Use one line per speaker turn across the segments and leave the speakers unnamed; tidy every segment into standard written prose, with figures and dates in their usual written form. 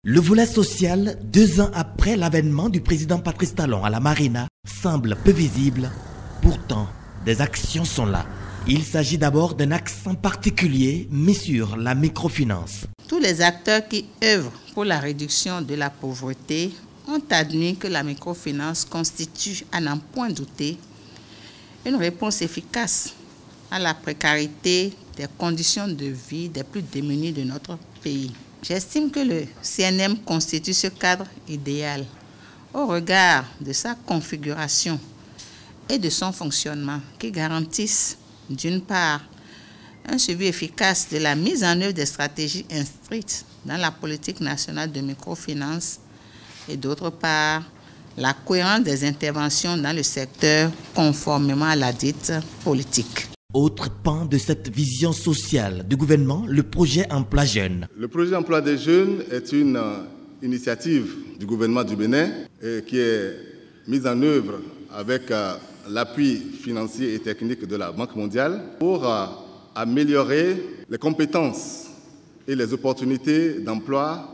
Le volet social, 2 ans après l'avènement du président Patrice Talon à la Marina, semble peu visible. Pourtant, des actions sont là. Il s'agit d'abord d'un accent particulier mis sur la microfinance.
Tous les acteurs qui œuvrent pour la réduction de la pauvreté ont admis que la microfinance constitue, à n'en point douter, une réponse efficace à la précarité des conditions de vie des plus démunis de notre pays. J'estime que le CNM constitue ce cadre idéal au regard de sa configuration et de son fonctionnement qui garantissent d'une part un suivi efficace de la mise en œuvre des stratégies inscrites dans la politique nationale de microfinance et d'autre part la cohérence des interventions dans le secteur conformément à la dite politique.
Autre pan de cette vision sociale du gouvernement, le projet Emploi Jeunes.
Le projet Emploi des Jeunes est une initiative du gouvernement du Bénin qui est mise en œuvre avec l'appui financier et technique de la Banque mondiale pour améliorer les compétences et les opportunités d'emploi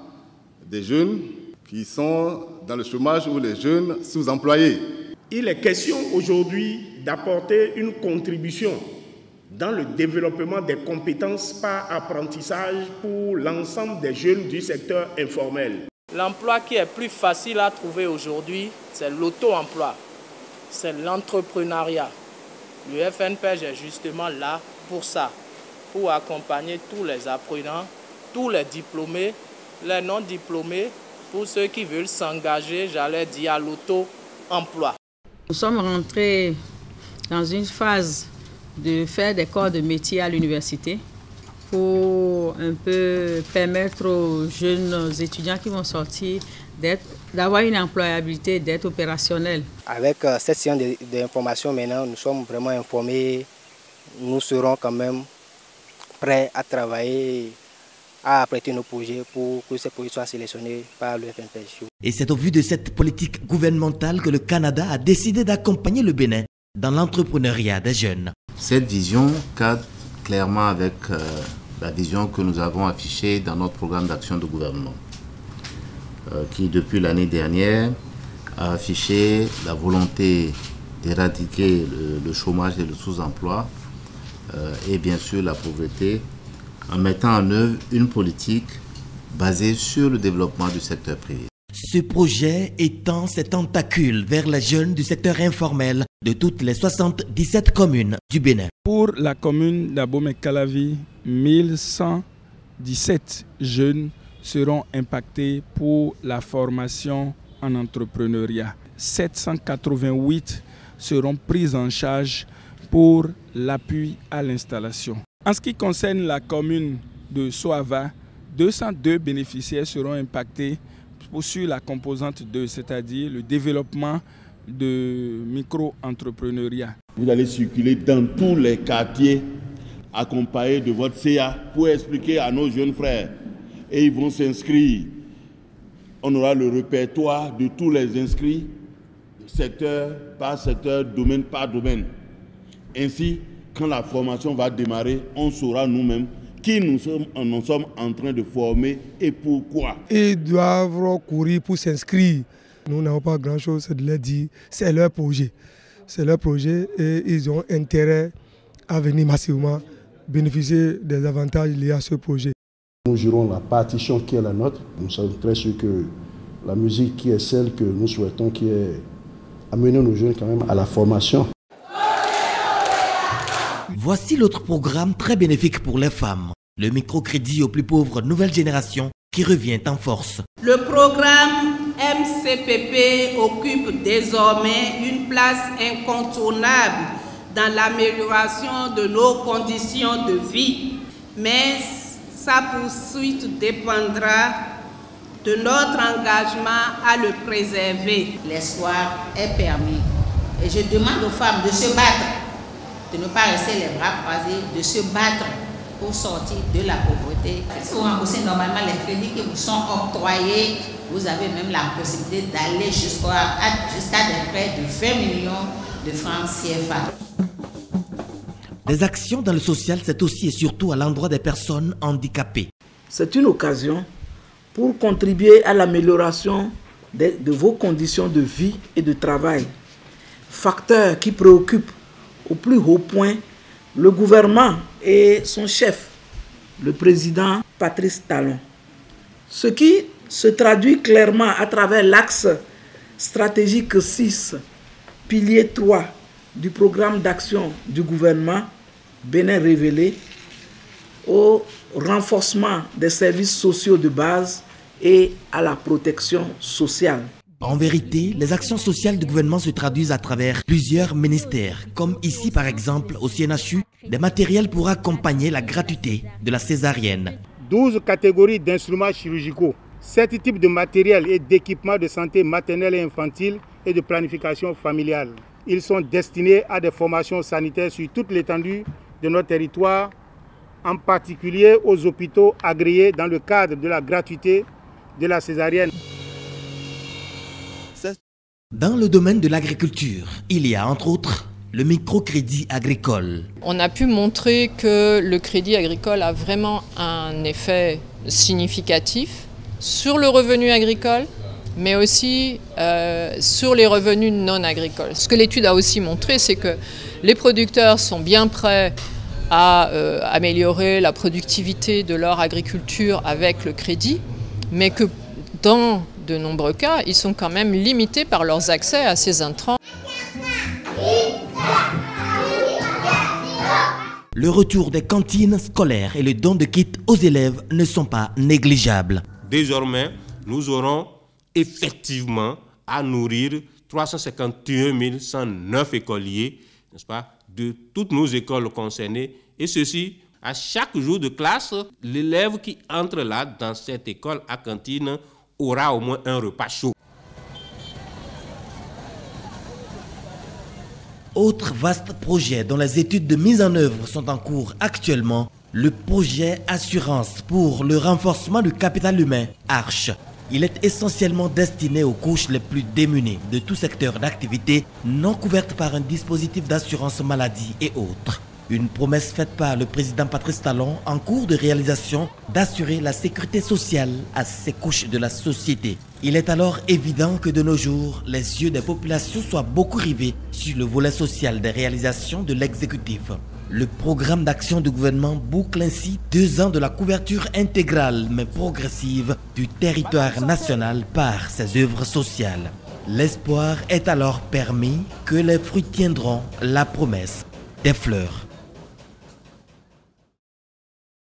des jeunes qui sont dans le chômage ou les jeunes sous-employés.
Il est question aujourd'hui d'apporter une contribution dans le développement des compétences par apprentissage pour l'ensemble des jeunes du secteur informel.
L'emploi qui est plus facile à trouver aujourd'hui, c'est l'auto-emploi, c'est l'entrepreneuriat. Le FNPEJ est justement là pour ça, pour accompagner tous les apprenants, tous les diplômés, les non-diplômés, pour ceux qui veulent s'engager, j'allais dire, à l'auto-emploi.
Nous sommes rentrés dans une phase de faire des corps de métier à l'université pour un peu permettre aux jeunes étudiants qui vont sortir d'avoir une employabilité, d'être opérationnels.
Avec cette séance d'information maintenant, nous sommes vraiment informés. Nous serons quand même prêts à travailler, à apprêter nos projets pour que ces projets soient sélectionnés par le FNPEJ.
Et c'est au vu de cette politique gouvernementale que le Canada a décidé d'accompagner le Bénin dans l'entrepreneuriat des jeunes.
Cette vision cadre clairement avec la vision que nous avons affichée dans notre programme d'action de gouvernement, qui depuis l'année dernière a affiché la volonté d'éradiquer le chômage et le sous-emploi et bien sûr la pauvreté, en mettant en œuvre une politique basée sur le développement du secteur privé.
Ce projet étend ses tentacules vers les jeunes du secteur informel de toutes les 77 communes du Bénin.
Pour la commune d'Abomey-Calavi, 1117 jeunes seront impactés pour la formation en entrepreneuriat. 788 seront pris en charge pour l'appui à l'installation. En ce qui concerne la commune de Soava, 202 bénéficiaires seront impactés sur la composante 2, c'est-à-dire le développement de micro-entrepreneuriat.
Vous allez circuler dans tous les quartiers accompagnés de votre CA pour expliquer à nos jeunes frères. Et ils vont s'inscrire. On aura le répertoire de tous les inscrits, secteur par secteur, domaine par domaine. Ainsi, quand la formation va démarrer, on saura nous-mêmes qui nous sommes en train de former et pourquoi.
Ils doivent courir pour s'inscrire. Nous n'avons pas grand-chose de leur dire. C'est leur projet. C'est leur projet et ils ont intérêt à venir massivement bénéficier des avantages liés à ce projet.
Nous jouerons la partition qui est la nôtre. Nous sommes très sûrs que la musique qui est celle que nous souhaitons, qui est amener nos jeunes quand même à la formation.
Voici l'autre programme très bénéfique pour les femmes. Le microcrédit aux plus pauvres nouvelle génération qui revient en force.
Le programme MCPP occupe désormais une place incontournable dans l'amélioration de nos conditions de vie. Mais sa poursuite dépendra de notre engagement à le préserver.
L'espoir est permis et je demande aux femmes de se battre, de ne pas rester les bras croisés, de se battre pour sortir de la pauvreté. Si vous remboursez normalement les crédits qui vous sont octroyés, vous avez même la possibilité d'aller jusqu'à des prêts de 20 millions de francs CFA.
Des actions dans le social, c'est aussi et surtout à l'endroit des personnes handicapées.
C'est une occasion pour contribuer à l'amélioration de vos conditions de vie et de travail. Facteur qui préoccupe au plus haut point le gouvernement et son chef, le président Patrice Talon. Ce qui se traduit clairement à travers l'axe stratégique 6, pilier 3 du programme d'action du gouvernement Bénin révélé, au renforcement des services sociaux de base et à la protection sociale.
En vérité, les actions sociales du gouvernement se traduisent à travers plusieurs ministères, comme ici par exemple au CNHU, des matériels pour accompagner la gratuité de la césarienne.
12 catégories d'instruments chirurgicaux, 7 types de matériel et d'équipements de santé maternelle et infantile et de planification familiale. Ils sont destinés à des formations sanitaires sur toute l'étendue de notre territoire, en particulier aux hôpitaux agréés dans le cadre de la gratuité de la césarienne.
Dans le domaine de l'agriculture, il y a entre autres le microcrédit agricole.
On a pu montrer que le crédit agricole a vraiment un effet significatif sur le revenu agricole, mais aussi sur les revenus non agricoles. Ce que l'étude a aussi montré, c'est que les producteurs sont bien prêts à améliorer la productivité de leur agriculture avec le crédit, mais que dans de nombreux cas, ils sont quand même limités par leurs accès à ces intrants.
Le retour des cantines scolaires et le don de kits aux élèves ne sont pas négligeables.
Désormais, nous aurons effectivement à nourrir 351 109 écoliers, n'est-ce pas, de toutes nos écoles concernées. Et ceci, à chaque jour de classe, l'élève qui entre là dans cette école à cantine aura au moins un repas chaud.
Autre vaste projet dont les études de mise en œuvre sont en cours actuellement, le projet Assurance pour le renforcement du capital humain, ARCHE. Il est essentiellement destiné aux couches les plus démunies de tout secteur d'activité non couvertes par un dispositif d'assurance maladie et autres. Une promesse faite par le président Patrice Talon en cours de réalisation d'assurer la sécurité sociale à ces couches de la société. Il est alors évident que de nos jours, les yeux des populations soient beaucoup rivés sur le volet social des réalisations de l'exécutif. Le programme d'action du gouvernement boucle ainsi 2 ans de la couverture intégrale mais progressive du territoire national par ses œuvres sociales. L'espoir est alors permis que les fruits tiendront la promesse des fleurs